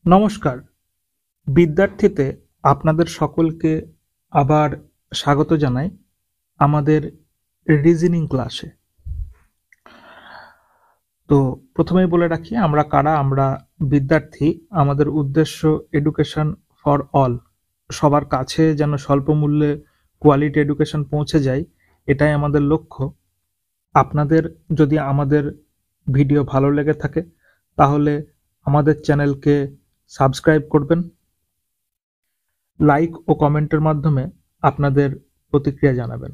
নমস্কার। বিদ্যার্থীতে আপনাদের সকলকে আবার স্বাগত জানাই আমাদের রিজনিং ক্লাসে। তো প্রথমেই বলে রাখি আমরা কারা। আমরা বিদ্যার্থী। আমাদের উদ্দেশ্য এডুকেশন ফর অল, সবার কাছে যেন স্বল্প মূল্যে কোয়ালিটি এডুকেশন পৌঁছে যায়, এটাই আমাদের লক্ষ্য। আপনাদের যদি আমাদের ভিডিও ভালো লেগে থাকে তাহলে আমাদের চ্যানেলকে সাবস্ক্রাইব করবেন, লাইক ও কমেন্টের মাধ্যমে আপনাদের প্রতিক্রিয়া জানাবেন।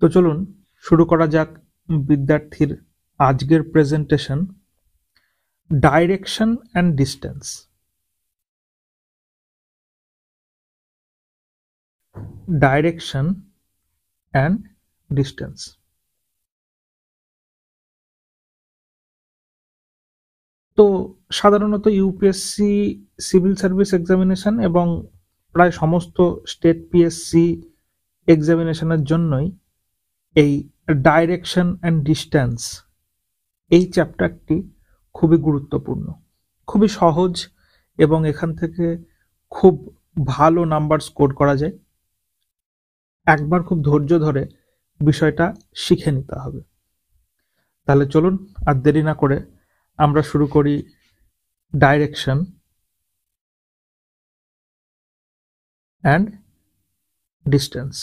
তো চলুন শুরু করা যাক বিদ্যার্থীর আজকের presentation, direction and distance. Direction and distance. তো সাধারণত ইউপিএসসি সিভিল সার্ভিস এক্সামিনেশন এবং প্রায় সমস্ত স্টেট পিএসসি এক্সামিনেশনের জন্যই এই ডাইরেকশন অ্যান্ড ডিস্টেন্স এই চ্যাপ্টারটি খুবই গুরুত্বপূর্ণ, খুবই সহজ এবং এখান থেকে খুব ভালো নাম্বার স্কোর করা যায়। একবার খুব ধৈর্য ধরে বিষয়টা শিখে নিতে হবে। তাহলে চলুন আর দেরি না করে আমরা শুরু করি ডাইরেকশন অ্যান্ড ডিস্টেন্স।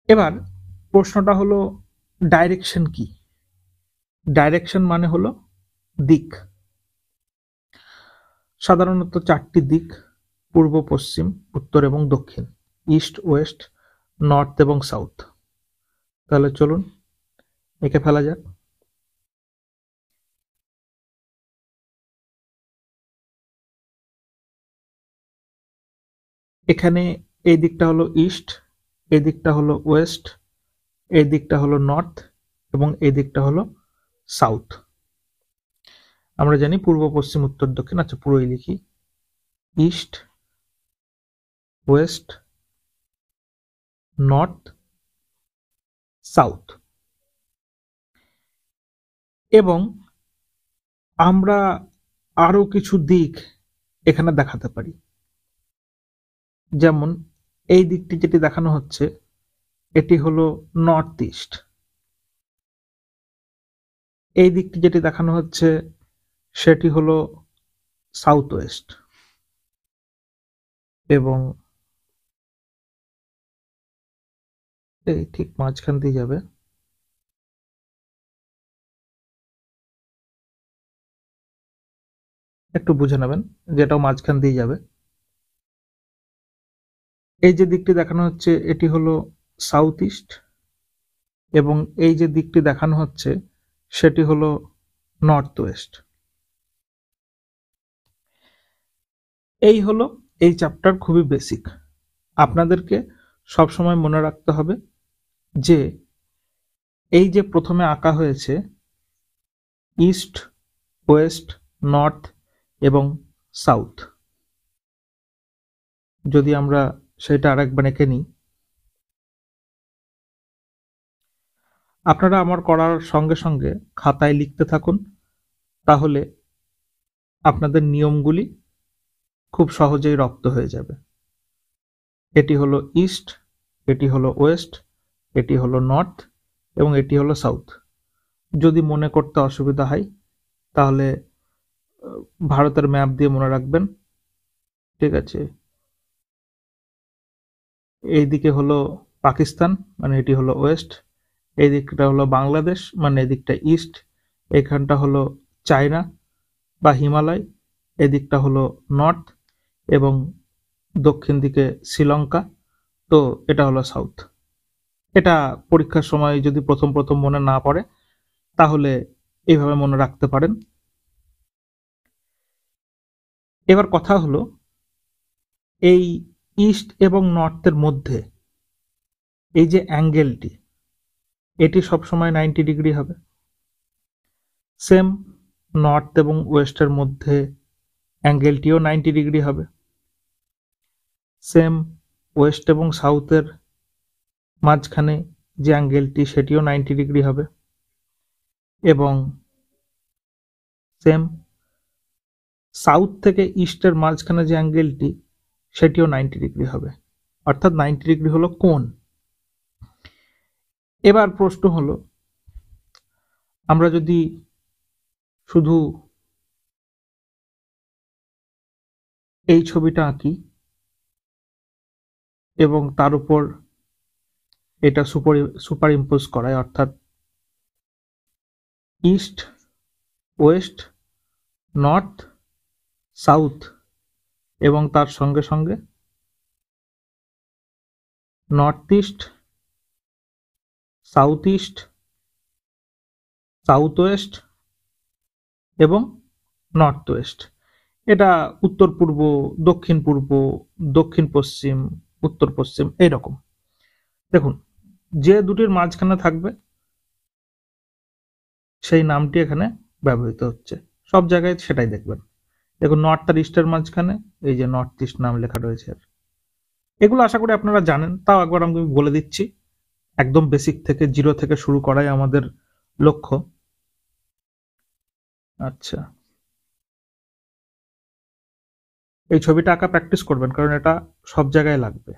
এবার প্রশ্নটা হলো ডাইরেকশন কি? ডাইরেকশন মানে হলো দিক। সাধারণত চারটি দিক: পূর্ব, পশ্চিম, উত্তর এবং দক্ষিণ, ইস্ট, ওয়েস্ট, নর্থ এবং সাউথ। তাহলে চলুন এঁকে ফেলা যাক। এখানে এই দিকটা হলো ইস্ট, এই দিকটা হলো ওয়েস্ট, এই দিকটা হলো নর্থ এবং এই দিকটা হলো সাউথ। আমরা জানি পূর্ব, পশ্চিম, উত্তর, দক্ষিণ। আচ্ছা, পুরোই লিখি: ইস্ট, ওয়েস্ট, নর্থ, সাউথ। এবং আমরা আরো কিছু দিক এখানে দেখাতে পারি। যেমন এই দিকটি যেটি দেখানো হচ্ছে এটি হলো নর্থ ইস্ট, এই দিকটি যেটি দেখানো হচ্ছে সেটি হলো সাউথ ওয়েস্ট, এবং এই ঠিক মাঝখান দিয়ে যাবে। একটু বুঝে নেবেন যেটাও মাঝখান দিয়ে যাবে। এই যে দিকটি দেখানো হচ্ছে এটি হলো সাউথ ইস্ট, এবং এই যে দিকটি দেখানো হচ্ছে সেটি হলো নর্থ ওয়েস্ট। এই হলো এই চ্যাপ্টার, খুবই বেসিক। আপনাদেরকে সবসময় মনে রাখতে হবে যে এই যে প্রথমে আঁকা হয়েছে ইস্ট, ওয়েস্ট, নর্থ এবং সাউথ, যদি আমরা সেটা আরেকবার এঁকে নিই, আপনারা আমার করার সঙ্গে সঙ্গে খাতায় লিখতে থাকুন, তাহলে আপনাদের নিয়মগুলি খুব সহজেই রপ্ত হয়ে যাবে। এটি হলো ইস্ট, এটি হলো ওয়েস্ট, এটি হলো নর্থ এবং এটি হলো সাউথ। যদি মনে করতে অসুবিধা হয় তাহলে ভারতের ম্যাপ দিয়ে মনে রাখবেন। ঠিক আছে, এই দিকে হলো পাকিস্তান, মানে এটি হলো ওয়েস্ট। এই দিকটা হলো বাংলাদেশ, মানে এদিকটা ইস্ট। এখানটা হলো চায়না বা হিমালয়, এদিকটা হলো নর্থ, এবং দক্ষিণ দিকে শ্রীলঙ্কা। তো এটা হলো সাউথ। এটা পরীক্ষার সময় যদি প্রথম প্রথম মনে না পড়ে তাহলে এইভাবে মনে রাখতে পারেন। এবার কথা হলো এই ইস্ট এবং নর্থের মধ্যে এই যে অ্যাঙ্গেলটি, এটি সবসময় 90 ডিগ্রি হবে। সেম নর্থ এবং ওয়েস্টের মধ্যে অ্যাঙ্গেলটিও 90 ডিগ্রি হবে। সেম ওয়েস্ট এবং সাউথের মাঝখানে যে অ্যাঙ্গেলটি সেটিও 90 ডিগ্রি হবে এবং সেম সাউথ থেকে ইস্টের মাঝখানে যে অ্যাঙ্গেলটি সেটিও 90 ডিগ্রি হবে, অর্থাৎ 90 ডিগ্রি হলো কোণ। এবার প্রশ্ন হলো, আমরা যদি শুধু এই ছবিটা আঁকি এবং তার উপর এটা সুপার ইম্পোজ করায়, অর্থাৎ ইস্ট, ওয়েস্ট, নর্থ, সাউথ এবং তার সঙ্গে সঙ্গে north east, south east, south West এবং নর্থ ওয়েস্ট, এটা উত্তর পূর্ব, দক্ষিণ পূর্ব, দক্ষিণ পশ্চিম, উত্তর পশ্চিম, এইরকম। দেখুন, যে দুটির মাঝখানে থাকবে সেই নামটি এখানে ব্যবহৃত হচ্ছে, সব জায়গায় সেটাই দেখবেন। দেখুন, নর্থ আর ইস্টের মাঝখানে এই যে নর্থ ইস্ট নাম লেখা রয়েছে। এগুলো আশা করি আপনারা জানেন, তাও একবার আমি বলে দিচ্ছি। একদম বেসিক থেকে, জিরো থেকে শুরু করাই আমাদের লক্ষ্য। আচ্ছা, এই ছবিটা আঁকা প্র্যাকটিস করবেন, কারণ এটা সব জায়গায় লাগবে।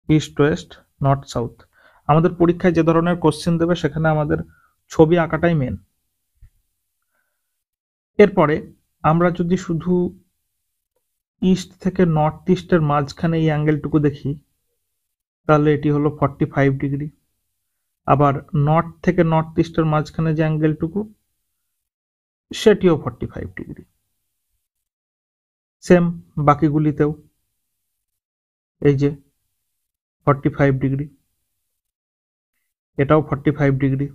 East, West, north, south. আমাদের পরীক্ষায় যে ধরনের কোশ্চেন দেবে সেখানে আমাদের ছবি আঁকাটাই মেন। এরপরে আমরা যদি শুধু ইস্ট থেকে নর্থ ইস্টের মাঝখানে এই অ্যাঙ্গেলটুকু দেখি, তাহলে এটি হলো 45 ডিগ্রি। আবার নর্থ থেকে নর্থ ইস্টের মাঝখানে যে অ্যাঙ্গেলটুকু সেটিও 45 ডিগ্রি। সেম বাকিগুলিতেও এই যে 45 ডিগ্রি, এটাও 45 ডিগ্রি।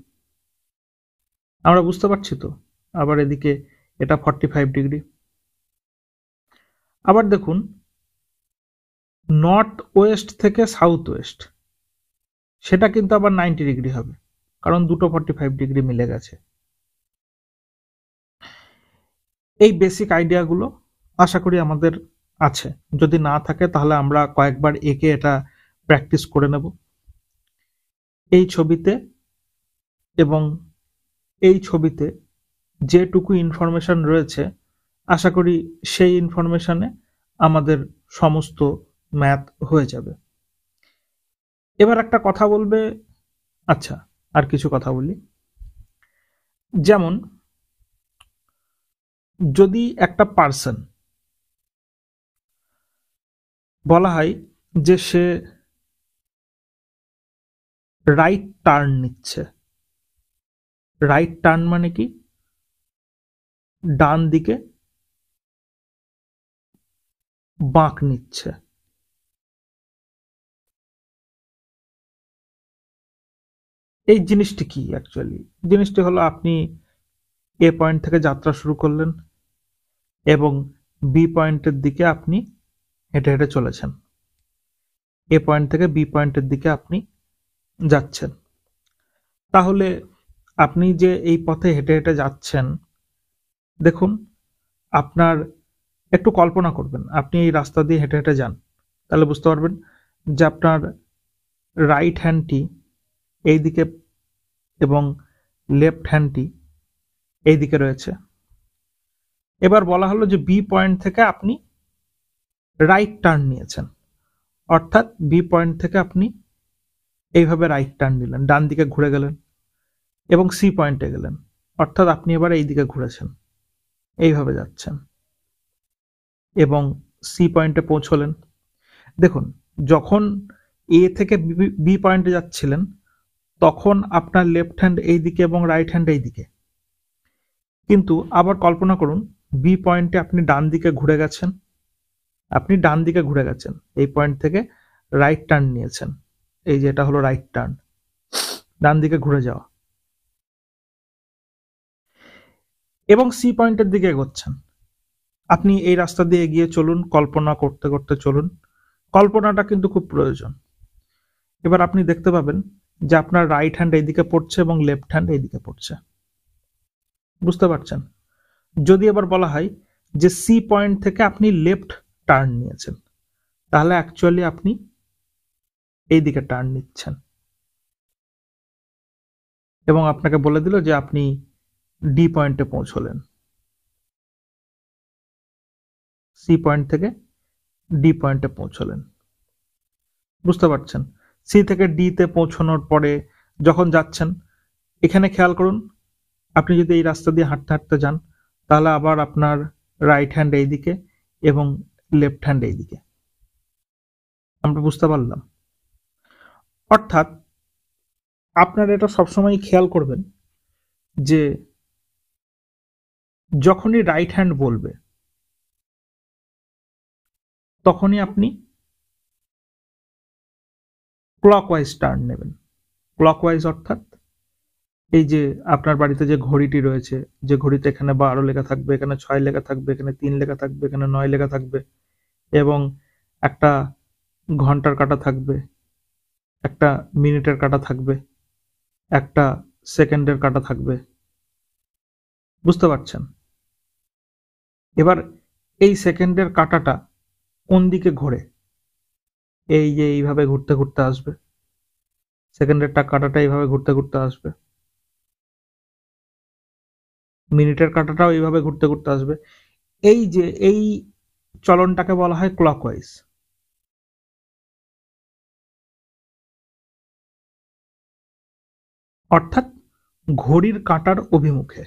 আমরা বুঝতে পারছি তো? আবার এদিকে এটা 45 ডিগ্রি। আবার দেখুন, নর্থ ওয়েস্ট থেকে সাউথ ওয়েস্ট, সেটা কিন্তু আবার 90 ডিগ্রি হবে, কারণ দুটো 45 ডিগ্রি মিলে গেছে। এই বেসিক আইডিয়াগুলো আশা করি আমাদের আছে। যদি না থাকে তাহলে আমরা কয়েকবার এঁকে এটা প্র্যাকটিস করে নেব। এই ছবিতে এবং এই ছবিতে যেটুকু ইনফরমেশন রয়েছে, আশা করি সেই ইনফরমেশনে আমাদের সমস্ত ম্যাথ হয়ে যাবে। এবার একটা কথা বলবে, আচ্ছা আর কিছু কথা বলি। যেমন, যদি একটা পার্সন বলা হয় যে সে রাইট টার্ন নিচ্ছে, রাইট টার্ন মানে কি? ডান দিকে বাঁক নিচ্ছে। এই জিনিসটি কি অ্যাকচুয়ালি? জিনিসটি হলো, আপনি এ পয়েন্ট থেকে যাত্রা শুরু করলেন এবং বি পয়েন্টের দিকে আপনি হেঁটে হেঁটে চলেছেন। এ পয়েন্ট থেকে বি পয়েন্টের দিকে আপনি যাচ্ছেন। তাহলে আপনি যে এই পথে হেঁটে হেঁটে যাচ্ছেন, দেখুন, আপনার একটু কল্পনা করবেন, আপনি এই রাস্তা দিয়ে হেঁটে হেঁটে যান, তাহলে বুঝতে পারবেন যে আপনার রাইট হ্যান্ডটি এই দিকে এবং লেফট হ্যান্ডটি এই দিকে রয়েছে। এবার বলা হলো যে বি পয়েন্ট থেকে আপনি রাইট টার্ন নিয়েছেন, অর্থাৎ বি পয়েন্ট থেকে আপনি এইভাবে রাইট টার্ন নিলেন, ডান দিকে ঘুরে গেলেন এবং সি পয়েন্টে গেলেন, অর্থাৎ আপনি এবার এই দিকে ঘুরেছেন, এইভাবে যাচ্ছেন এবং সি পয়েন্টে পৌঁছলেন। দেখুন, যখন এ থেকে বি পয়েন্টে যাচ্ছিলেন তখন আপনার লেফট হ্যান্ড এই দিকে এবং রাইট হ্যান্ড এই দিকে, কিন্তু আবার কল্পনা করুন বি পয়েন্টে আপনি ডান দিকে ঘুরে গেছেন, আপনি ডান দিকে ঘুরে গেছেন, এই পয়েন্ট থেকে রাইট টার্ন নিয়েছেন, এই যে এটা হলো রাইট টার্ন, ডান দিকে ঘুরে যাওয়া, এবং সি পয়েন্টের দিকে এগোচ্ছেন। আপনি এই রাস্তা দিয়ে এগিয়ে চলুন, কল্পনা করতে করতে চলুন, কল্পনাটা কিন্তু খুব প্রয়োজন। এবার আপনি দেখতে পাবেন যে আপনার রাইট হ্যান্ড এইদিকে পড়ছে এবং লেফট হ্যান্ড এইদিকে পড়ছে, বুঝতে পারছেন? যদি এবার বলা হয় যে সি পয়েন্ট থেকে আপনি লেফট টার্ন নিয়েছেন, তাহলে অ্যাকচুয়ালি আপনি এই দিকে টার্ন নিচ্ছেন। এবং আপনাকে বলে দিল যে আপনি ডি পয়েন্টে পৌঁছলেন, সি পয়েন্ট থেকে ডি পয়েন্টে পৌঁছলেন। বুঝতে পারছেন? সি থেকে ডি তে পৌঁছানোর পরে যখন যাচ্ছেন, এখানে খেয়াল করুন, আপনি যদি এই রাস্তা দিয়ে হাঁটতে হাঁটতে যান, তাহলে আবার আপনার রাইট হ্যান্ড এইদিকে এবং লেফট হ্যান্ড এইদিকে। আমরা বুঝতে পারলাম? অর্থাৎ আপনারা এটা সবসময় খেয়াল করবেন যে যখনই রাইট হ্যান্ড বলবে তখনই আপনি ক্লকওয়াইজ টার্ন নেবেন। ক্লকওয়াইজ অর্থাৎ এই যে আপনার বাড়িতে যে ঘড়িটি রয়েছে, যে ঘড়িতে এখানে 12 লেখা থাকবে, এখানে 6 লেখা থাকবে, এখানে 3 লেখা থাকবে, এখানে 9 লেখা থাকবে এবং একটা ঘন্টার কাঁটা থাকবে, একটা মিনিটের কাঁটা থাকবে, একটা সেকেন্ডের কাঁটা থাকবে। বুঝতে পারছেন? এবার এই সেকেন্ডের কাঁটাটা কোন দিকে ঘোরে? এই যে এইভাবে ঘুরতে ঘুরতে আসবে। সেকেন্ডের কাঁটাটা এইভাবে ঘুরতে ঘুরতে আসবে। মিনিটের কাঁটাটাও এইভাবে ঘুরতে ঘুরতে আসবে। এই যে এই চলনটাকে বলা হয় ক্লকওয়াইজ। অর্থাৎ ঘড়ির কাঁটার অভিমুখে।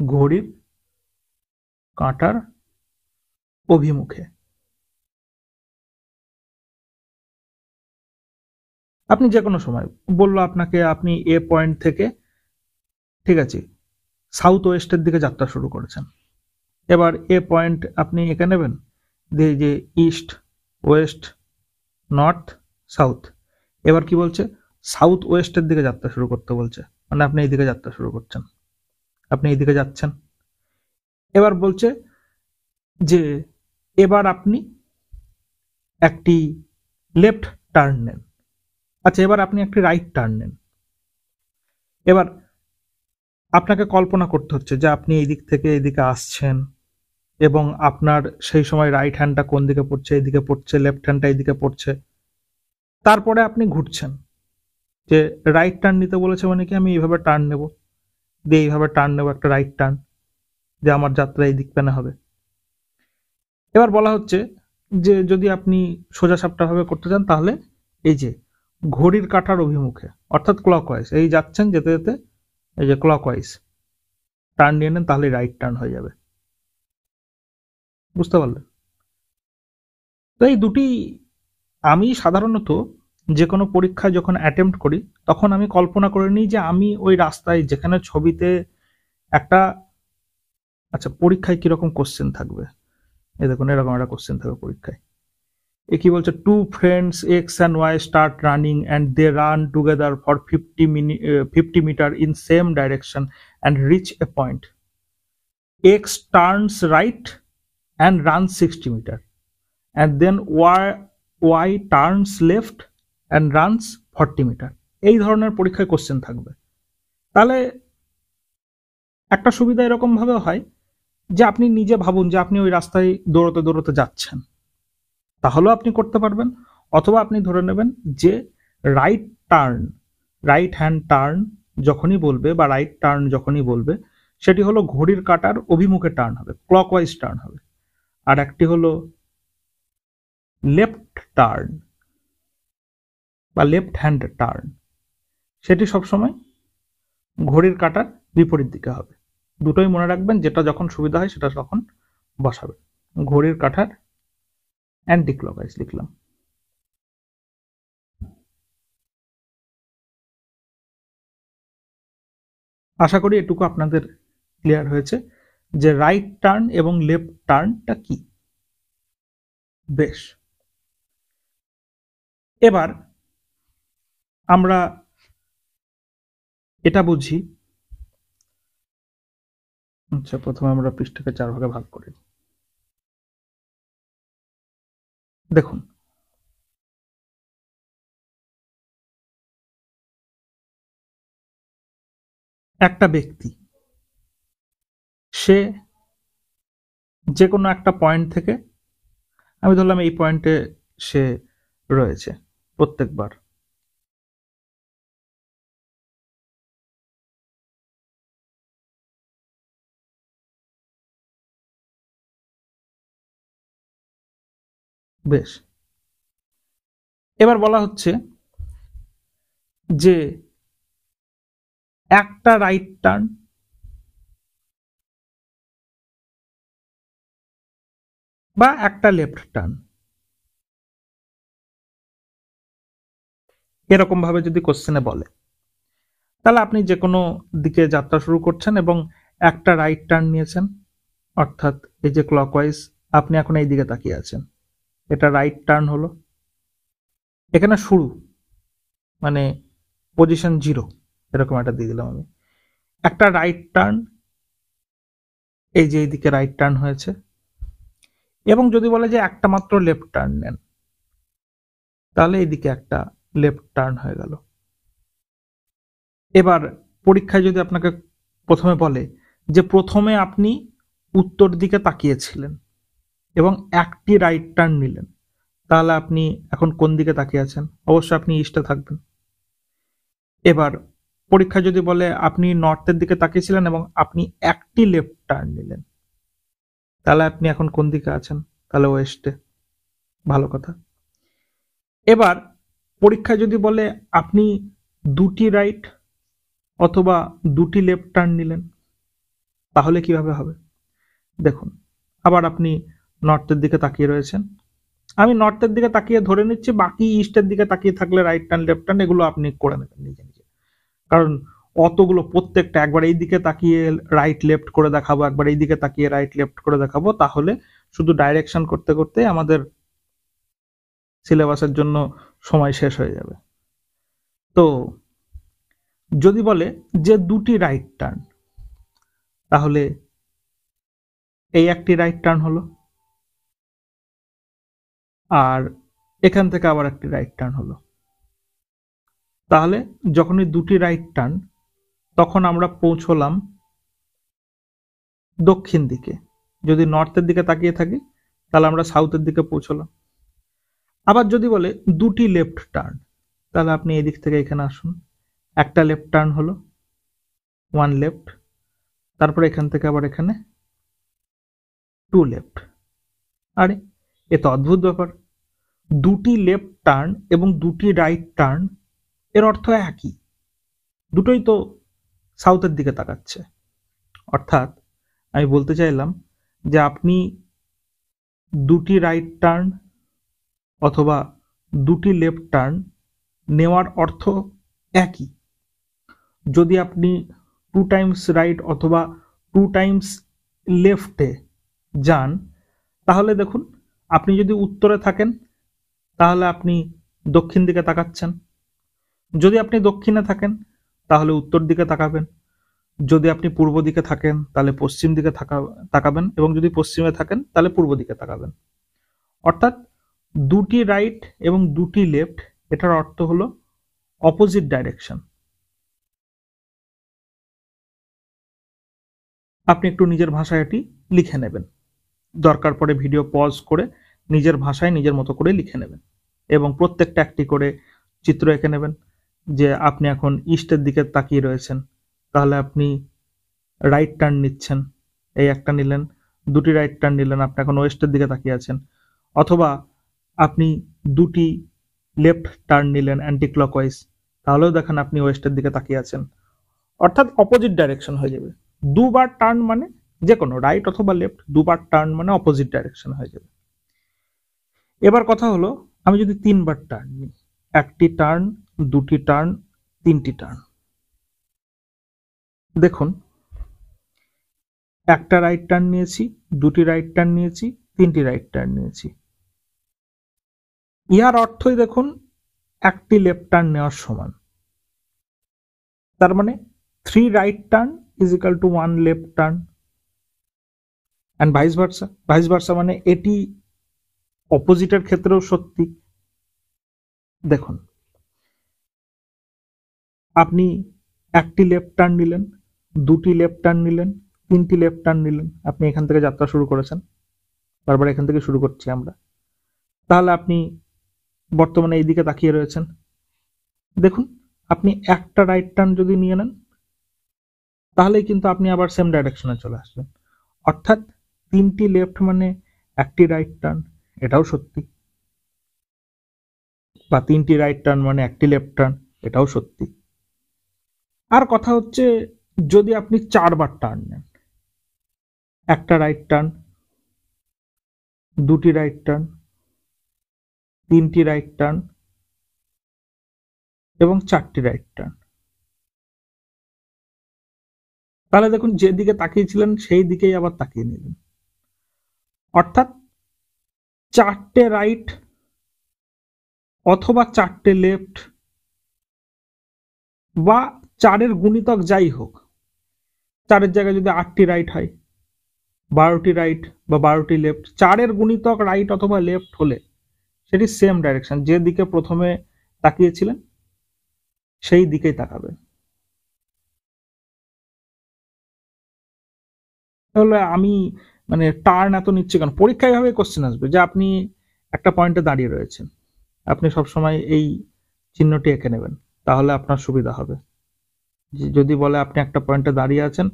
ঘড়ির কাঁটার অভিমুখে। আপনি যে কোনো সময় বললো আপনাকে, আপনি এ পয়েন্ট থেকে, ঠিক আছে, সাউথ ওয়েস্টের দিকে যাত্রা শুরু করেছেন। এবার এ পয়েন্ট আপনি এঁকে নেবেন, দিয়ে যে ইস্ট, ওয়েস্ট, নর্থ, সাউথ। এবার কি বলছে? সাউথ ওয়েস্টের দিকে যাত্রা শুরু করতে বলছে, মানে আপনি এই দিকে যাত্রা শুরু করছেন, আপনি এই দিকে যাচ্ছেন। এবার বলছে যে এবার আপনি একটি লেফট টার্ন নেন। আচ্ছা, এবার আপনি একটি রাইট টার্ন নেন। এবার আপনাকে কল্পনা করতে হচ্ছে যে আপনি এই দিক থেকে এদিকে আসছেন এবং আপনার সেই সময় রাইট হ্যান্ডটা কোন দিকে পড়ছে, এইদিকে পড়ছে, লেফট হ্যান্ডটা এইদিকে পড়ছে। তারপরে আপনি ঘুরছেন, যে রাইট টার্ন নিতে বলেছে মানে কি আমি এইভাবে টার্ন নেব, দিয়ে এইভাবে টার্ন নেব, একটা রাইট টার্ন, যে আমার যাত্রা এই দিক পেনে হবে। এবার বলা হচ্ছে যে যদি আপনি সোজা সাপটা ভাবে করতে চান, তাহলে এই যে ঘড়ির কাঁটার অভিমুখে, অর্থাৎ ক্লকওয়াইজ, এই যাচ্ছেন যেতে যেতে এই যে ক্লকওয়াইজ টার্ন নিয়ে নেন, তাহলে রাইট টার্ন হয়ে যাবে। বুঝতে পারলেন? তো এই দুটি আমি সাধারণত যে কোনো পরীক্ষায় যখন অ্যাটেম্প্ট করি, তখন আমি কল্পনা করে নিই যে আমি ওই রাস্তায় যেখানে ছবিতে একটা, আচ্ছা পরীক্ষায় কিরকম কোশ্চেন থাকবে, এই দেখুন এরকম একটা কোশ্চেন থাকবে পরীক্ষায়। এ কি বলছে? Two friends X and Y start running and they run together for 50 metre in same direction and reach a point. X turns right and run 60 metre and then Y turns left and runs 40 metre. এই ধরনের পরীক্ষায় question থাকবে। তাহলে একটা সুবিধা এরকম ভাবে হয় যে আপনি নিজে ভাবুন যে আপনি ওই রাস্তায় দৌড়তে দৌড়তে যাচ্ছেন, তাহলেও আপনি করতে পারবেন। অথবা আপনি ধরে নেবেন যে right turn, right hand turn যখনই বলবে বা রাইট টার্ন যখনই বলবে, সেটি হলো ঘড়ির কাঁটার অভিমুখে টার্ন হবে, ক্লকওয়াইজ টার্ন হবে। আর একটি হলো লেফট টার্ন বা লেফট হ্যান্ড টার্ন, সেটি সবসময় ঘড়ির কাঁটার বিপরীত দিকে হবে। দুটোই মনে রাখবেন, যেটা যখন সুবিধা হয় সেটা তখন বসাবেন। ঘড়ির কাঁটার অ্যান্টি ক্লকওয়াইজ লিখলাম। আশা করি এটুকু আপনাদের ক্লিয়ার হয়েছে যে রাইট টার্ন এবং লেফট টার্নটা কি। বেশ, এবার আমরা এটা বুঝি। আচ্ছা, প্রথমে আমরা পৃষ্ঠাকে 4 ভাগে ভাগ করি। দেখুন, একটা ব্যক্তি সে যে কোনো একটা পয়েন্ট থেকে, আমি ধরলাম এই পয়েন্টে সে রয়েছে প্রত্যেকবার, বেশ, এবার বলা হচ্ছে যে একটা রাইট টার্ন বা একটা লেফট টার্ন, এরকম ভাবে যদি কোশ্চেনে বলে, তাহলে আপনি যে কোনো দিকে যাত্রা শুরু করছেন এবং একটা রাইট টার্ন নিয়েছেন, অর্থাৎ এই যে ক্লকওয়াইজ আপনি এখন এই দিকে তাকিয়ে আছেন, এটা রাইট টার্ন হলো। এখানে শুরু মানে পজিশন 0 এরকম একটা দিয়ে দিলাম আমি। একটা রাইট টার্ন, এই যে এইদিকে রাইট টার্ন হয়েছে, এবং যদি বলে যে একটা মাত্র লেফট টার্ন নেন, তাহলে এইদিকে একটা লেফট টার্ন হয়ে গেল। এবার পরীক্ষায় যদি আপনাকে প্রথমে বলে যে প্রথমে আপনি উত্তর দিকে তাকিয়েছিলেন এবং একটি রাইট টার্ন নিলেন, তাহলে আপনি এখন কোন দিকে তাকিয়ে আছেন? অবশ্যই আপনি ইস্টে থাকবেন। এবার পরীক্ষায় যদি বলে আপনি নর্থের দিকে তাকিয়েছিলেন এবং আপনি একটি লেফট টার্ন নিলেন, তাহলে আপনি এখন কোন দিকে আছেন? তাহলে ওয়েস্টে। ভালো কথা। এবার পরীক্ষায় যদি বলে আপনি দুটি রাইট অথবা দুটি লেফট টার্ন নিলেন, তাহলে কিভাবে হবে? দেখুন, আবার আপনি নর্থের দিকে তাকিয়ে রয়েছেন, আমি নর্থের দিকে তাকিয়ে ধরে নিচ্ছি, বাকি ইস্টের দিকে তাকিয়ে থাকলে রাইট টার্ন লেফট টার্ন এগুলো আপনি করে নেবেন নিজে নিজে, কারণ অতগুলো প্রত্যেকটা একবার এই দিকে তাকিয়ে রাইট লেফট করে দেখাবো, একবার এই দিকে তাকিয়ে রাইট লেফট করে দেখাবো, তাহলে শুধু ডাইরেকশন করতে করতে আমাদের সিলেবাসের জন্য সময় শেষ হয়ে যাবে। তো যদি বলে যে দুটি রাইট টার্ন, তাহলে এই একটি রাইট টার্ন হলো, আর এখান থেকে আবার একটি রাইট টার্ন হলো। তাহলে যখনই দুটি রাইট টার্ন, তখন আমরা পৌঁছলাম দক্ষিণ দিকে। যদি নর্থের দিকে তাকিয়ে থাকি, তাহলে আমরা সাউথের দিকে পৌঁছলাম। আবার যদি বলে দুটি লেফট টার্ন, তাহলে আপনি এই দিক থেকে এখানে আসুন, একটা লেফট টার্ন হলো, ওয়ান লেফট, তারপরে এখান থেকে আবার এখানে টু লেফট। আরে এ তো অদ্ভুত ব্যাপার, দুটি লেফট টার্ন এবং দুটি রাইট টার্ন, এর অর্থ একই, দুটোই তো সাউথের দিকে তাকাচ্ছে। অর্থাৎ আমি বলতে চাইলাম যে আপনি দুটি রাইট টার্ন অথবা দুটি লেফট টার্ন নেওয়ার অর্থ একই। যদি আপনি 2 টাইমস রাইট অথবা 2 টাইমস লেফটে যান, তাহলে দেখুন, আপনি যদি উত্তরে থাকেন তাহলে আপনি দক্ষিণ দিকে তাকাচ্ছেন, যদি আপনি দক্ষিণে থাকেন তাহলে উত্তর দিকে তাকাবেন, যদি আপনি পূর্ব দিকে থাকেন তাহলে পশ্চিম দিকে তাকাবেন, এবং যদি পশ্চিমে থাকেন তাহলে পূর্ব দিকে তাকাবেন। অর্থাৎ দুটি রাইট এবং দুটি লেফট, এটার অর্থ হলো অপোজিট ডাইরেকশন। আপনি একটু নিজের ভাষায় এটি লিখে নেবেন, দরকার পড়ে ভিডিও পজ করে নিজের ভাষায় নিজের মতো করে লিখে নেবেন, এবং প্রত্যেকটা একটি করে চিত্র এঁকে নেবেন যে আপনি এখন ইস্টের দিকে তাকিয়ে রয়েছেন, তাহলে আপনি রাইট টার্ন নিচ্ছেন, এই একটা নিলেন, দুটি রাইট টার্ন নিলেন, আপনি এখন ওয়েস্টের দিকে তাকিয়ে আছেন। অথবা আপনি দুটি লেফট টার্ন নিলেন অ্যান্টি ক্লকওয়াইজ, তাহলেও দেখেন আপনি ওয়েস্টের দিকে তাকিয়ে আছেন। অর্থাৎ অপোজিট ডাইরেকশন হয়ে যাবে। দুবার টার্ন মানে যে কোনো রাইট অথবা লেফট, দুবার টার্ন মানে অপোজিট ডাইরেকশন হয়ে যাবে। এবার কথা হলো, আমি যদি তিনবার টার্ন নিই, একটি টার্ন, দুটি টার্ন, তিনটি টার্ন, দেখুন একটা রাইট টার্ন নিয়েছি, দুটি রাইট টার্ন নিয়েছি, তিনটি রাইট টার্ন নিয়েছি, ইহার অর্থই দেখুন একটি লেফট টার্ন নেওয়ার সমান। তার মানে 3 right turn is equal to 1 left turn, and vice versa. Vice versa মানে এটি অপোজিটের ক্ষেত্রেও সত্যি। দেখুন, আপনি একটি লেফট টার্ন নিলেন, দুটি লেফট টার্ন নিলেন, তিনটি লেফট টার্ন নিলেন, আপনি এখান থেকে যাত্রা শুরু করেছেন, বারবার এখান থেকে শুরু করছি আমরা, তাহলে আপনি বর্তমানে এই দিকে তাকিয়ে রয়েছেন। দেখুন, আপনি একটা রাইট টার্ন যদি নিয়ে নেন, তাহলেই কিন্তু আপনি আবার সেম ডাইরেকশনে চলে আসবেন। অর্থাৎ তিনটি লেফট মানে একটি রাইট টার্ন, এটাও সত্যি। বা 3টি রাইট টার্ন মানে 1টি লেফট টার্ন, এটাও সত্যি। আর কথা হচ্ছে যদি আপনি 4বার টার্ন নেন, 1টা রাইট টার্ন, 2টি রাইট টার্ন, 3টি রাইট টার্ন এবং 4টি রাইট টার্ন, তাহলে দেখুন যেদিকে তাকিয়েছিলেন সেই দিকেই আবার তাকিয়ে নিলেন, অর্থাৎ 4টে রাইট অথবা 4টে লেফট বা 4-এর গুণিতক যাই হোক, 4-এর জায়গায় যদি 8টি রাইট হয়, 12টি রাইট বা 12টি লেফট, 4-এর গুণিতক রাইট অথবা লেফট হলে সেটি সেম ডাইরেকশন, যে দিকে প্রথমে তাকিয়েছিলেন সেই দিকেই তাকাবেন। তাহলে আমি মানে টার্ন এত নিচ্ছি কেন? পরীক্ষায় এভাবে কোশ্চেন আসবে যে আপনি একটা পয়েন্টে দাঁড়িয়ে রয়েছেন, আপনি সবসময় এই চিহ্নটি এঁকে নেবেন, তাহলে আপনার সুবিধা হবে। যদি বলে আপনি একটা পয়েন্টে দাঁড়িয়ে আছেন,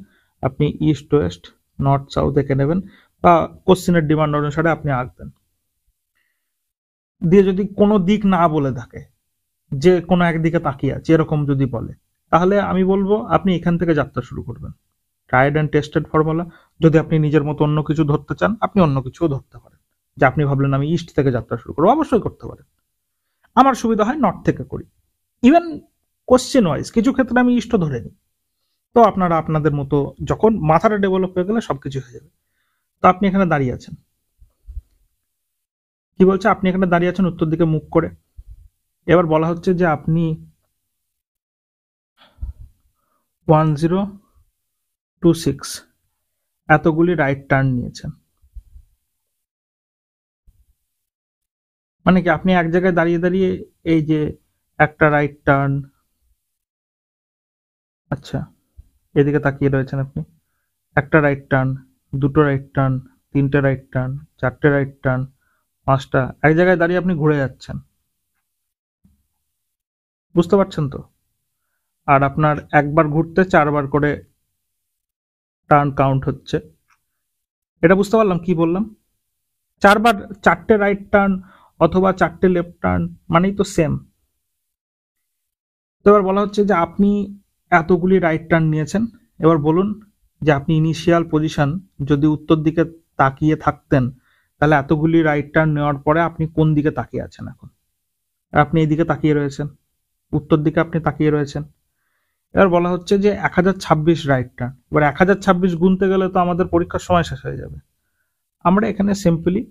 আপনি ইস্ট ওয়েস্ট নর্থ সাউথ এঁকে নেবেন, বা কোশ্চেনের ডিমান্ড অনুসারে আপনি আঁকবেন। দিয়ে যদি কোনো দিক না বলে থাকে, যে কোনো একদিকে তাকিয়ে আছে এরকম যদি বলে, তাহলে আমি বলবো আপনি এখান থেকে যাত্রা শুরু করবেন। Tried and tested formula. যদি আপনি নিজের মতো অন্য কিছু ধরতে চান, আপনি অন্য কিছুও ধরতে পারেন। যে আপনি ভাবলেন আমি ইস্ট থেকে যাত্রা শুরু করবো, অবশ্যই করতে পারেন। আমার সুবিধা হয় নর্থ থেকে করি। ইভেন কোশ্চেন ওয়াইজ কিছু ক্ষেত্রে আমি ইস্টও ধরে নিই। তো আপনারা আপনাদের মতো, যখন মাথাটা ডেভেলপ হয়ে গেলে সবকিছু হয়ে যাবে। তো আপনি এখানে দাঁড়িয়ে আছেন, কি বলছে, আপনি এখানে দাঁড়িয়ে আছেন উত্তর দিকে মুখ করে। এবার বলা হচ্ছে যে আপনি 1026 এতগুলি রাইট টার্ন নিয়েছেন। মানে কি, আপনি এক জায়গায় দাঁড়িয়ে দাঁড়িয়ে এই যে একটা রাইট টার্ন, আচ্ছা এদিকে তাকিয়ে রয়েছেন আপনি, একটা রাইট টার্ন, দুটো রাইট টার্ন, 3টে রাইট টার্ন, 4টে রাইট টার্ন, 5টা, এক জায়গায় দাঁড়িয়ে আপনি ঘুরে যাচ্ছেন। বুঝতে পারছেন তো? আর আপনার একবার ঘুরতে 4বার করে টার্ন কাউন্ট হচ্ছে। এটা বুঝতে পারলাম কি বললাম? 4বার 4টে রাইট টার্ন অথবা 4টে লেফট টার্ন মানেই তো সেম। তো এবার বলা হচ্ছে যে আপনি এতগুলি রাইট টার্ন নিয়েছেন। এবার বলুন যে আপনি ইনিশিয়াল পজিশন যদি উত্তর দিকে তাকিয়ে থাকতেন, তাহলে এতগুলি রাইট টার্ন নেওয়ার পরে আপনি কোন দিকে তাকিয়ে আছেন এখন? আপনি এইদিকে তাকিয়ে রয়েছেন, উত্তর দিকে আপনি তাকিয়ে রয়েছেন। এবার বলা হচ্ছে যে 1026 রাইট টার্ন। এবার 1026 গুনতে গেলে তো আমাদের পরীক্ষার সময় শেষ হয়ে যাবে। আমরা এখানে সিম্পলি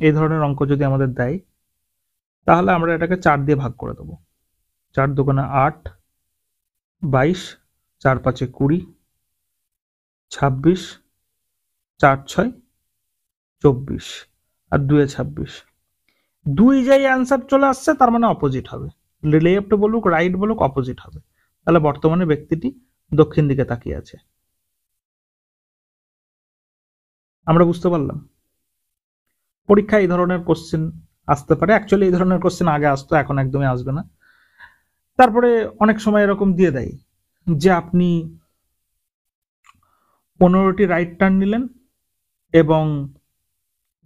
এই ধরনের অঙ্ক যদি আমাদের দেয়, তাহলে আমরা এটাকে 4 দিয়ে ভাগ করে দেবো। 4 দুগুণে 8, 22, 4 5 20, 26, 4 6 24 আর 2 26। 2 যাই অ্যান্সার চলে আসছে, তার মানে অপোজিট হবে। লেফট বলুক রাইট বলুক, অপোজিট হবে। তাহলে বর্তমানে ব্যক্তিটি দক্ষিণ দিকে তাকিয়ে আছে। আমরা বুঝতে পারলাম। পরীক্ষা এই ধরনের কোশ্চেন আসতে পারে। অ্যাকচুয়ালি এই ধরনের কোশ্চেন আগে আসতো, এখন একদমই আসবে না। তারপরে অনেক সময় এরকম দিয়ে দেয় যে আপনি 15টি রাইট টার্ন নিলেন এবং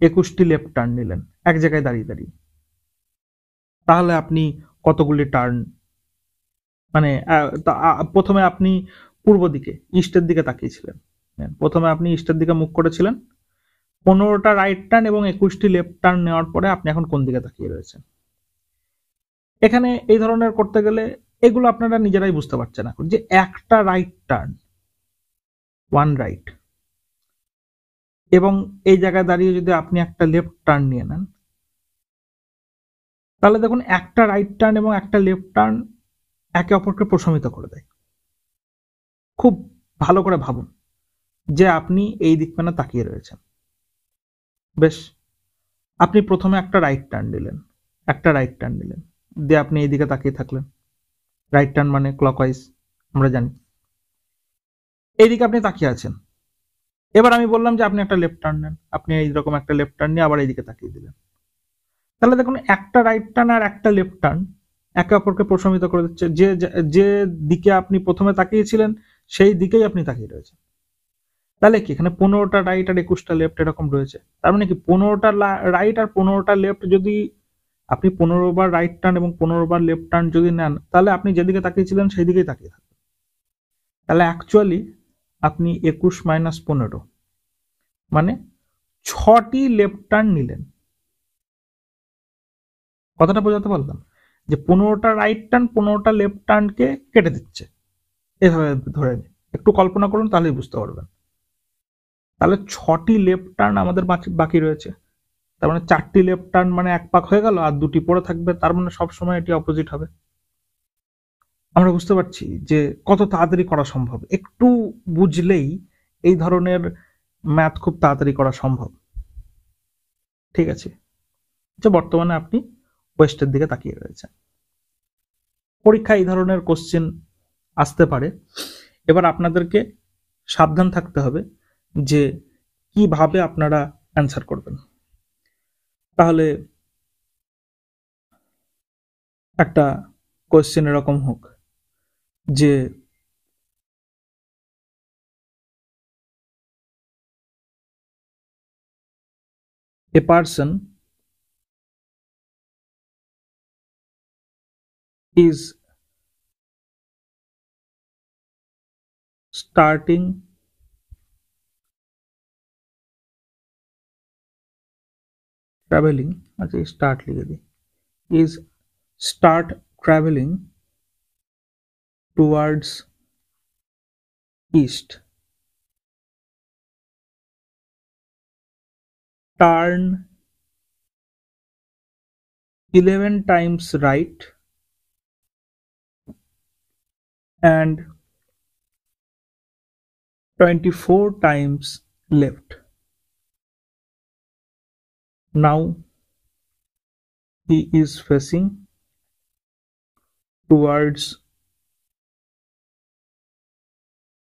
21টি লেফট টার্ন নিলেন এক জায়গায় দাঁড়িয়ে দাঁড়িয়ে, তাহলে আপনি কতগুলি টার্ন, মানে প্রথমে আপনি পূর্ব দিকে ইস্টের দিকে তাকিয়েছিলেন, প্রথমে আপনি ইস্টের দিকে মুখ করেছিলেন, 15টা রাইট টার্ন এবং 21টি লেফট টার্ন নেওয়ার পরে আপনি এখন কোন দিকে তাকিয়ে রয়েছেন। এখানে এই ধরনের করতে গেলে এগুলো আপনারা নিজেরাই বুঝতে পারছেন এখন, যে একটা রাইট টার্ন, ওয়ান রাইট, এবং এই জায়গায় দাঁড়িয়ে যদি আপনি একটা লেফট টার্ন নিয়ে নেন, তাহলে দেখুন একটা রাইট টার্ন এবং একটা লেফট টার্ন একে অপরকে প্রশমিত করে দেয়। খুব ভালো করে ভাবুন যে আপনি এই দিক মানে তাকিয়ে রয়েছেন। বেশ, আপনি প্রথমে একটা রাইট টার্ন নিলেন, দিয়ে আপনি এই দিকে তাকিয়ে থাকলেন। রাইট টার্ন মানে ক্লকওয়াইজ, আমরা জানি। এইদিকে আপনি তাকিয়ে আছেন। এবার আমি বললাম যে আপনি একটা লেফট টার্ন নেন, আপনি এইরকম একটা লেফট টার্ন নিয়ে আবার এইদিকে তাকিয়ে দিলেন। তাহলে দেখুন একটা রাইট টার্ন আর একটা লেফট টার্ন একে অপরকে প্রশমিত করে দিচ্ছে। যে দিকে আপনি প্রথমে তাকিয়েছিলেন সেই দিকেই আপনি তাকিয়ে রয়েছেন। তাহলে কি এখানে 15টা রাইট আর 21টা লেফট এরকম রয়েছে। তার মানে কি 15টা রাইট আর 15টা লেফট যদি আপনি 15 বার রাইট টার্ন এবং 15 বার লেফট টার্ন যদি নেন, তাহলে আপনি যেদিকে তাকিয়েছিলেন সেই দিকেই তাকিয়ে থাকবেন। তাহলে অ্যাকচুয়ালি আপনি 21 মাইনাস 15 মানে 6টি লেফট টার্ন নিলেন। কথাটা বোঝাতে পারলাম? যে 15টা রাইট টার্ন 15টা লেফট টার্নকে কেটে দিচ্ছে, এভাবে ধরে নিন। একটু কল্পনা করুন, তাহলেই বুঝতে পারবেন। তাহলে 6টি লেফট টার্ন আমাদের বাকি রয়েছে। তার মানে 4টি লেফট টার্ন মানে এক পাক হয়ে গেল, আর 2টি পড়ে থাকবে, তার মানে সবসময় এটি অপোজিট হবে। আমরা বুঝতে পারছি যে কত তাড়াতাড়ি করা সম্ভব। একটু বুঝলেই এই ধরনের ম্যাথ খুব তাড়াতাড়ি করা সম্ভব। ঠিক আছে, যে বর্তমানে আপনি ওয়েস্টের দিকে তাকিয়ে রয়েছেন। পরীক্ষায় এই ধরনের কোশ্চেন আসতে পারে। এবার আপনাদেরকে সাবধান থাকতে হবে যে কিভাবে আপনারা অ্যান্সার করবেন। তাহলে একটা কোশ্চেন এরকম হোক যে a person is starting traveling, अच्छा start लिखे दी, is start traveling towards east, turn 11 times right and 24 times left. Now he is facing towards,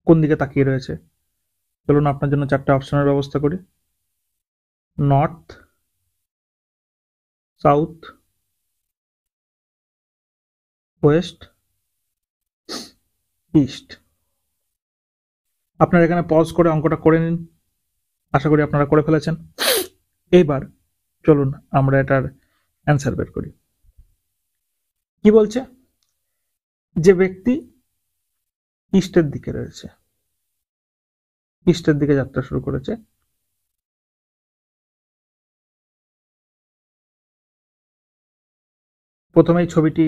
কোন দিকে তাকিয়ে রয়েছে? চলুন আপনার জন্য 4টে অপশনের ব্যবস্থা করি। North, south, West, east. আপনারা এখানে পজ করে অঙ্কটা করে নিন। আশা করি আপনারা করে ফেলেছেন। এইবার চলুন আমরা এটার অ্যান্সার বের করি। কি বলছে? যে ব্যক্তি ইস্টের দিকে রয়েছে, ইস্টের দিকে যাত্রা শুরু করেছে, প্রথমেই ছবিটি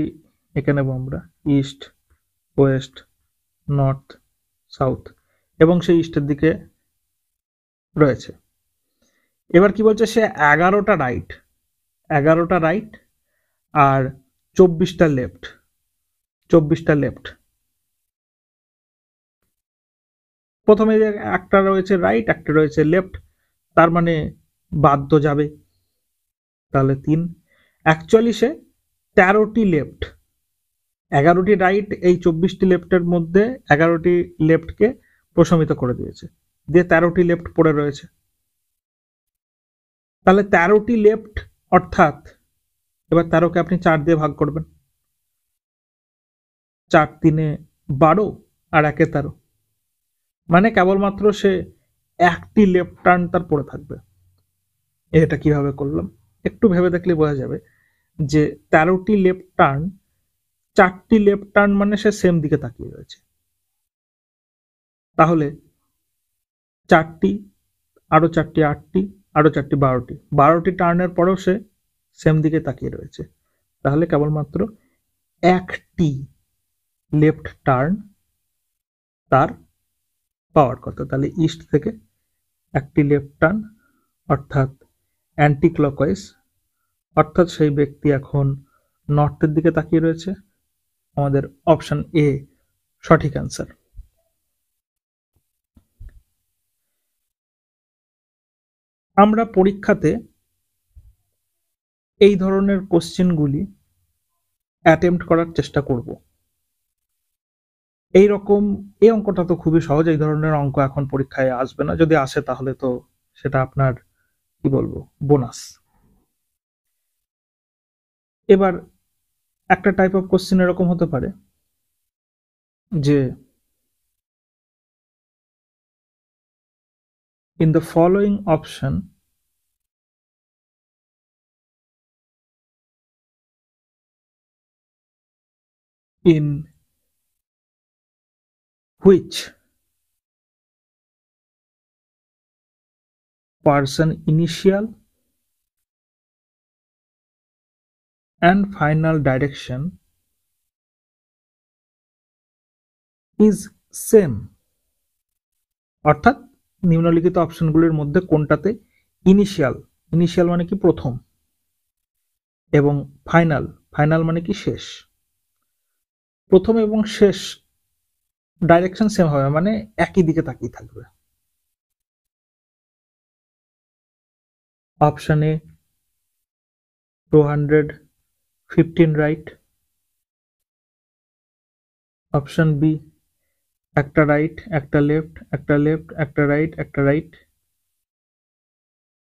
এঁকে নেব আমরা। ইস্ট, ওয়েস্ট, নর্থ, সাউথ, এবং সেই ইস্টের দিকে রয়েছে। এবার কি বলছে? সে 11টা রাইট, 11টা রাইট আর 24টা লেফট, 24টা লেফট। প্রথমে একটা রয়েছে রাইট, একটা রয়েছে লেফট, তার মানে বাদ যাবে, তাহলে 3। অ্যাকচুয়ালি সে 13টি লেফট, 11টি রাইট এই 24টি লেফটের মধ্যে 11টি লেফটকে প্রশমিত করে দিয়েছে, দিয়ে 13টি লেফট পড়ে রয়েছে। তাহলে 13টি লেফট, অর্থাৎ এবার 13কে আপনি 4 দিয়ে ভাগ করবেন। 4 3 12 আর 1 13, মানে কেবলমাত্র সে একটি লেফট টার্ন তার পড়ে থাকবে। এটা কিভাবে করলাম? একটু ভেবে দেখলে বোঝা যাবে যে 13টি লেফট টার্ন, 4টি লেফট টার্ন মানে সে সেম দিকে তাকিয়ে রয়েছে। তাহলে 4টি, আরো 4টি 8টি, আরো 4টি 12টি, 12টি টার্নের পরেও সে সেম দিকে তাকিয়ে রয়েছে। তাহলে কেবলমাত্র একটি লেফট টার্ন তার পাওয়ার কথা। তাহলে ইস্ট থেকে একটি লেফট টার্ন, অর্থাৎ অ্যান্টি ক্লকওয়াইজ, অর্থাৎ সেই ব্যক্তি এখন নর্থের দিকে তাকিয়ে রয়েছে। আমাদের অপশন এ সঠিক অ্যান্সার। আমরা পরীক্ষাতে এই ধরনের কোশ্চেনগুলি অ্যাটেম্প্ট করার চেষ্টা করব। এই রকম, এই অঙ্কটা তো খুবই সহজ, এই ধরনের অঙ্ক এখন পরীক্ষায় আসবে না, যদি আসে তাহলে তো সেটা আপনার কি বলবো, বোনাস। এবার একটা টাইপ অফ কোশ্চেন এরকম হতে পারে যে in the following option in which person initial and final direction is same, অর্থাৎ নিম্নলিখিত অপশনগুলির মধ্যে কোনটাতে ইনিশিয়াল মানে কি প্রথম, এবং ফাইনাল মানে কি শেষ। প্রথম এবং শেষ ডাইরেকশন সেম হবে, মানে একই দিকে তাকিয়ে থাকবে। Option A 215 right, option B একটা রাইট একটা লেফট একটা লেফট একটা রাইট একটা রাইট,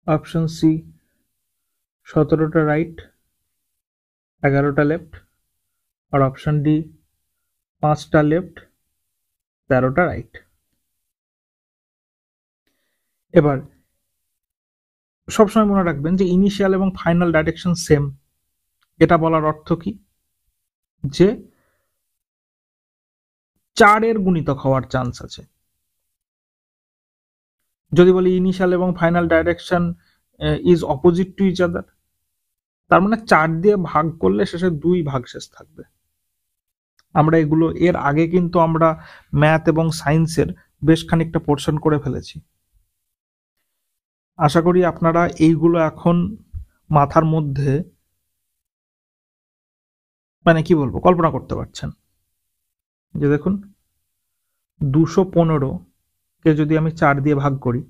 অপশন সি 17টা রাইট 11টা লেফট, আর অপশন ডি 5টা লেফট 13টা রাইট। এবার সবসময় মনে রাখবেন যে ইনিশিয়াল এবং ফাইনাল ডাইরেকশন সেম, এটা বলার অর্থ কি, যে 4-এর গুণিতক হওয়ার চান্স আছে। যদি বলি ইনিশিয়াল এবং final direction is opposite to each other, তার মানে 4 দিয়ে ভাগ করলে শেষে 2 ভাগশেষ থাকবে। আমরা এগুলো এর আগে কিন্তু আমরা ম্যাথ এবং সায়েন্সের বেশ খানিকটা পোর্শন করে ফেলেছি। আশা করি আপনারা এইগুলো এখন মাথার মধ্যে মানে কি বলবো কল্পনা করতে পারছেন। যে দেখুন 215 কে যদি আমি 4 দিয়ে ভাগ করি,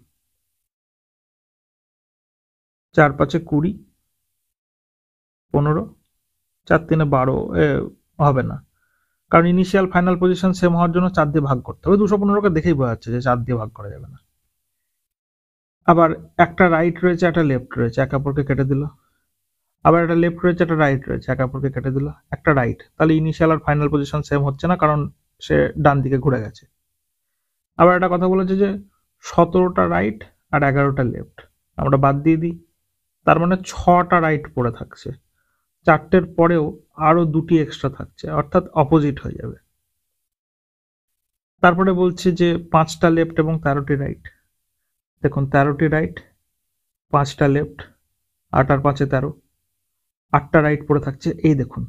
4 5 20, 15, 4 3 12 হবে না, কারণ ইনিশিয়াল ফাইনাল পজিশন সেম হওয়ার জন্য 4 দিয়ে ভাগ করতে হবে। 215কে দেখেই বোঝা যাচ্ছে যে 4 দিয়ে ভাগ করা যাবে না। আবার একটা রাইট রয়েছে একটা লেফট রয়েছে, একে অপরকে কেটে দিল। আবার একটা লেফট রয়েছে একটা রাইট রয়েছে, একে অপরকে কেটে দিল। একটা রাইট, তাহলে ইনিশিয়াল আর ফাইনাল পজিশন সেম হচ্ছে না, কারণ সে ডান দিকে ঘুরে গেছে। আবার একটা কথা বলেছে যে 17টা রাইট আর 11টা লেফট, আমরা বাদ দিয়ে দিই, তার মানে 6টা রাইট পড়ে থাকছে। 4টের পরেও আরো 2টি এক্সট্রা থাকছে, অর্থাৎ অপোজিট হয়ে যাবে। তারপরে বলছে যে 5টা লেফট এবং 13টি রাইট। দেখুন 13টি রাইট 5টা লেফট, 8 আর 5 13, 8টা রাইট পড়ে থাকছে। এই দেখুন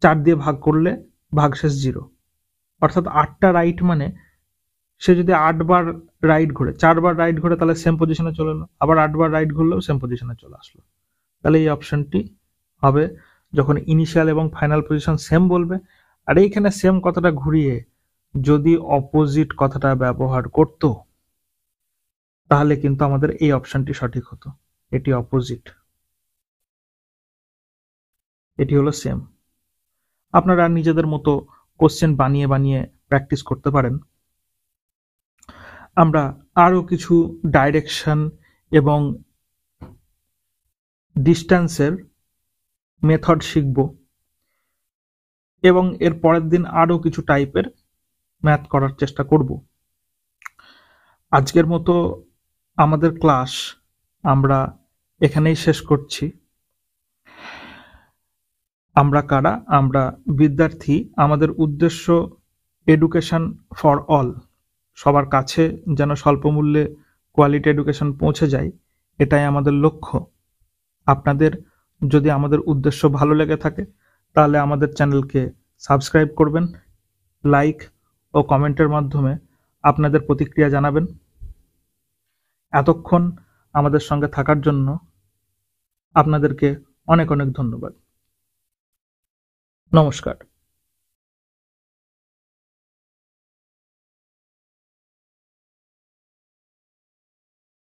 4 দিয়ে ভাগ করলে ভাগশেষ 0, অর্থাৎ 8টা রাইট মানে সে যদি 8 বার রাইট ঘুরে, 4 বার রাইট ঘুরে তাহলে সেম পজিশনে চলে এলো, আবার 8 বার রাইট ঘুরলেও সেম পজিশনে চলে আসলো। তাহলে এই অপশনটি হবে যখন ইনিশিয়াল এবং ফাইনাল পজিশন সেম বলবে। আর এইখানে সেম কথাটা ঘুরিয়ে যদি অপোজিট কথাটা ব্যবহার করত, তাহলে কিন্তু আমাদের এই অপশনটি সঠিক হতো। এটি অপোজিট, এটি হলো সেম। আপনারা নিজেদের মতো কোশ্চেন বানিয়ে বানিয়ে প্র্যাকটিস করতে পারেন। আমরা আরো কিছু ডাইরেকশন এবং ডিস্টেন্সের মেথড শিখব, এবং এর পরের দিন আরো কিছু টাইপের ম্যাথ করার চেষ্টা করব। আজকের মতো আমাদের ক্লাস আমরা এখানেই শেষ করছি। আমরা কারা? আমরা বিদ্যার্থী। আমাদের উদ্দেশ্য এডুকেশন ফর অল, সবার কাছে যেন স্বল্প মূল্যে কোয়ালিটি এডুকেশন পৌঁছে যায়, এটাই আমাদের লক্ষ্য। আপনাদের যদি আমাদের উদ্দেশ্য ভালো লেগে থাকে তাহলে আমাদের চ্যানেলকে সাবস্ক্রাইব করবেন, লাইক ও কমেন্টের মাধ্যমে আপনাদের প্রতিক্রিয়া জানাবেন। এতক্ষণ আমাদের সঙ্গে থাকার জন্য আপনাদেরকে অনেক অনেক ধন্যবাদ। নমস্কার।